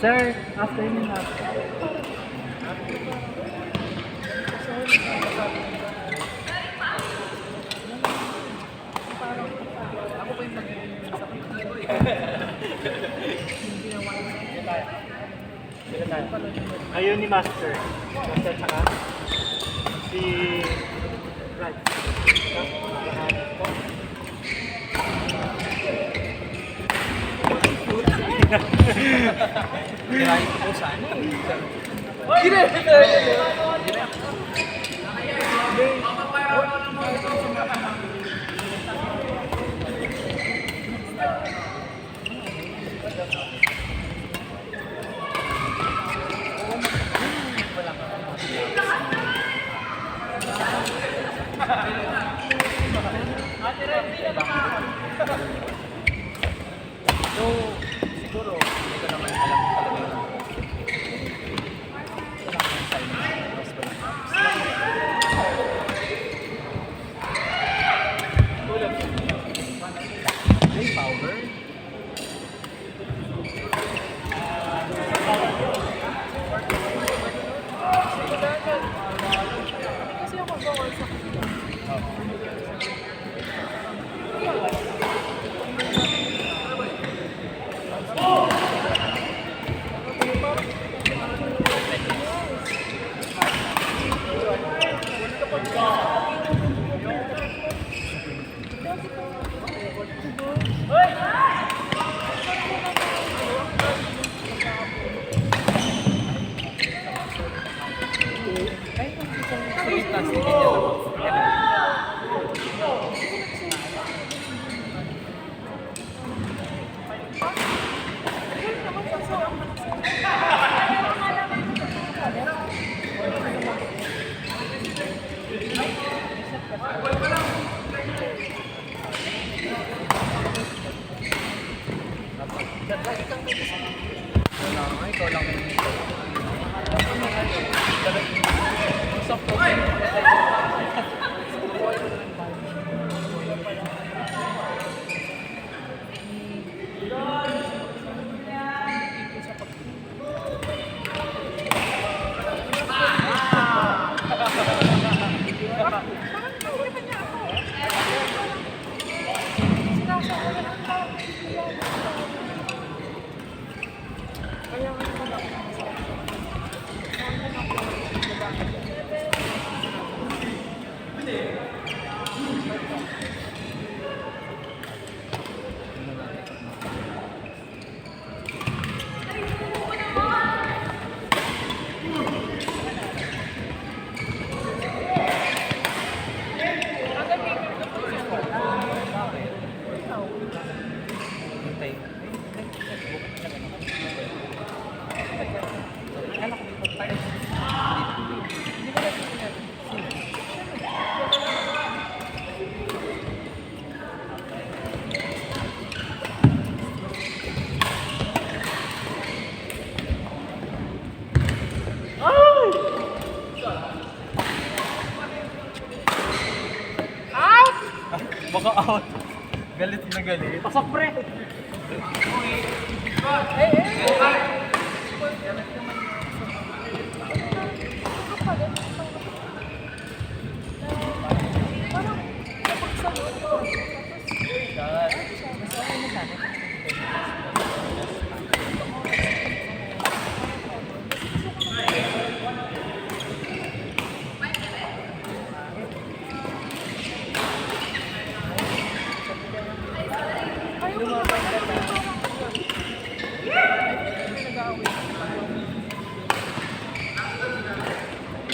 Sir, afternoon na. Ako pa yung Ayun ni Master. Master tsaka si Brad. Kirahin ko sana. So, siguro, hindi ko naman alam talaga yun. Play power. Kasi ako bawal sa Sige, plastic niya lang. Ikaw lang. Baka out. Galit na galit. Pasok pre! parang napagsalot ko.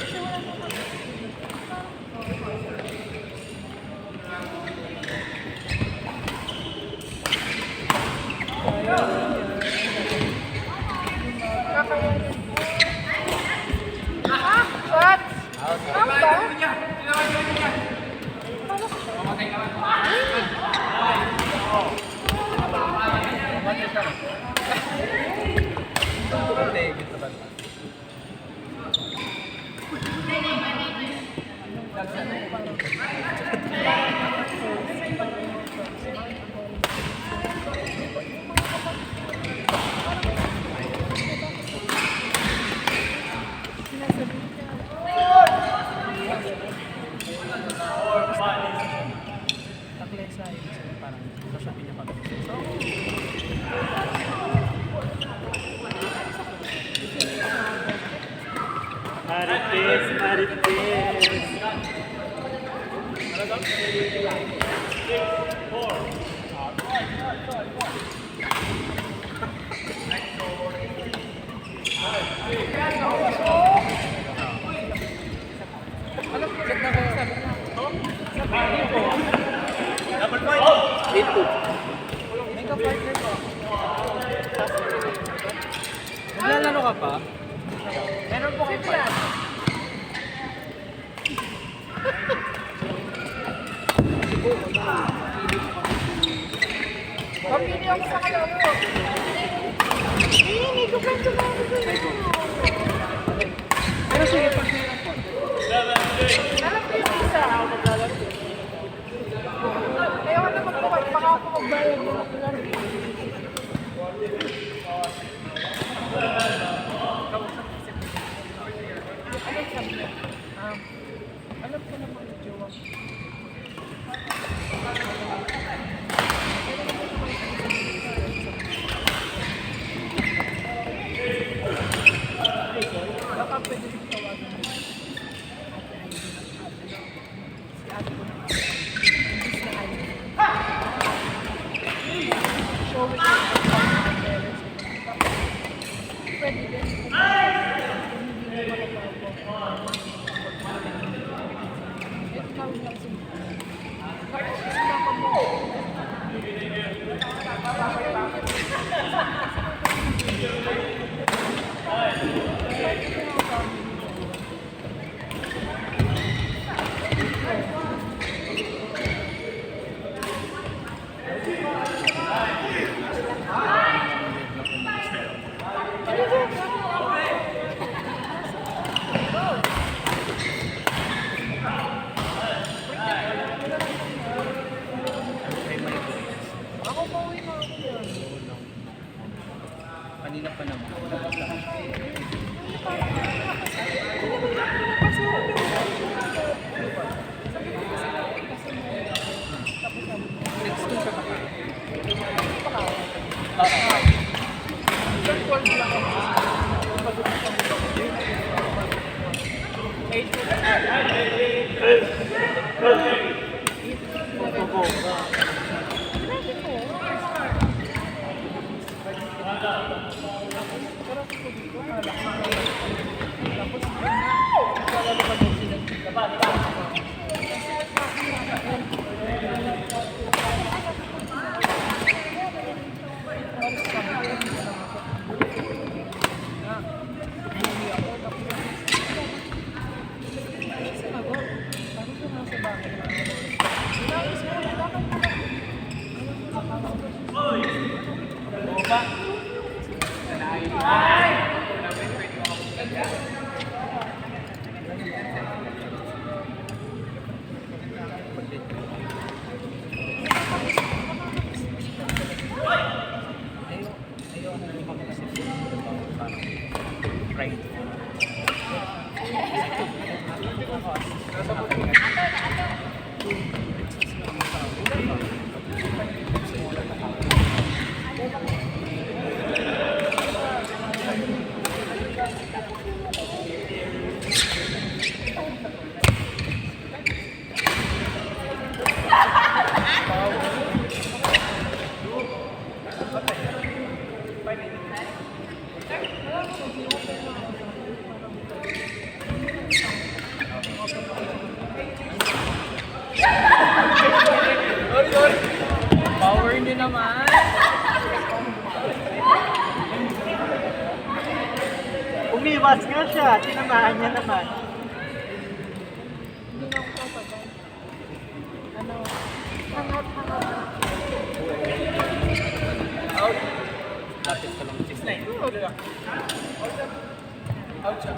Kasi wala parang sasabihin niya kami. So, Marites, Marites. double point! 8-2. May ka-partner ko. Naglalaro ka pa? Meron po kayo pa. Pamili ako sa kayo mo. Hindi ko pa ito ba ako sa'yo. Pero sige, pag meron po. Alam ko yung isa. Ayaw na magbukas. Baka ako magbayad mo. Ano sabi niya? Alam ko naman yung jowa. Baka pwede rin tawagan mo. Si ate ko na. Imbis na ano. Show it to me. Pwede din. Ikaw lang sila. Tapos sinapa mo. Ako pa uwi na ako yan. Kanina pa naman. Next week ka pa. Power nyo naman. Umiwas nga siya, tinamaan niya naman. Hindi na ako tatagal. Ano? Hangat-hangat. Out. Lapit ka lang. 6-9. Out siya.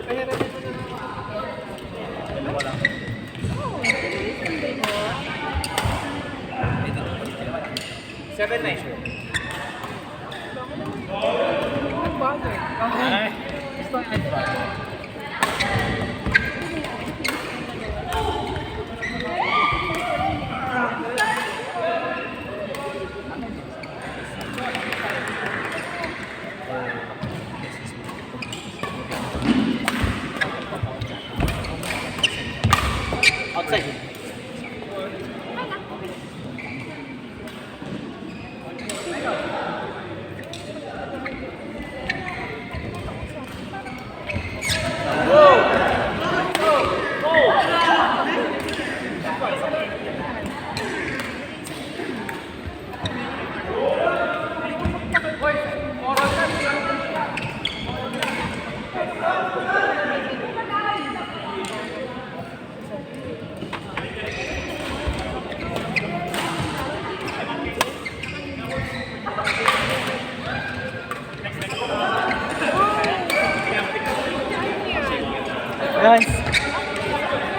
Pahiramin mo na lang ako. Dalawa lang. Oo, hindi mo. 7-9 sure. Nag-bother. Ay, gusto ko nag-bother. Outside. Guys,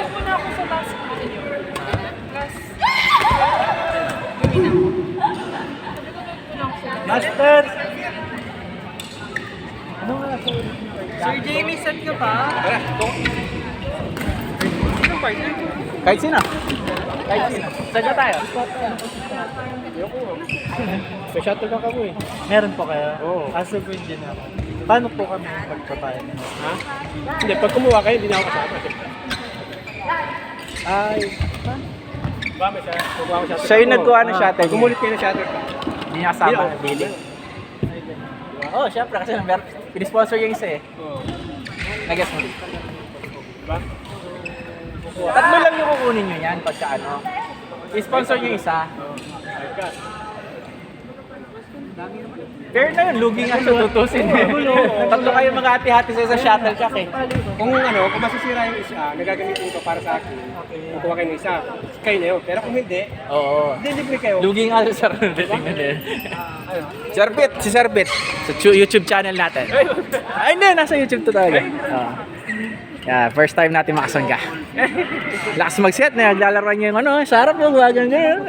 Muna ako sa last video. Last. Master! Ano nga sa Sir Jamie, set ka pa? Tara, go. Sino partner? Kahit sino? Kahit sino? Saan na tayo? Sa shuttle ka mo eh. Meron po kayo? Oo. Aso po hindi na ako. Paano po kami magpapayan? Ha? Hindi, pag kumuha kayo, hindi na ako kasama. Ay, Ba, may kukuha ko shuttle. siya yung nagkuha ng shuttle. Gumulit kayo ng shuttle ka. Hindi niya kasama. Hindi, Billing. Oo, syempre kasi pinisponsor yung isa eh. Oo. Nag-guess mo. Ba? Tatlo lang yung kukunin nyo yan pagka ano. I-sponsor yung isa. Pero na yun, lugi nga siya tutusin eh. Tatlo kayo mga hati-hati sa shuttlecock eh. Kung kung masisira yung isa, nagagamitin ko para sa akin, kukuha kayo ng isa. Kayo na yun. Pero kung hindi, Oo. delivery kayo. Lugi nga siya sa tingnan eh. Si Sir Pit, sa YouTube channel natin. Ay hindi, nasa YouTube to talaga. Yeah, first time natin makasangga. Lakas mag-set na, naglalaro niya yung ano, sarap yung gwagan ganyan.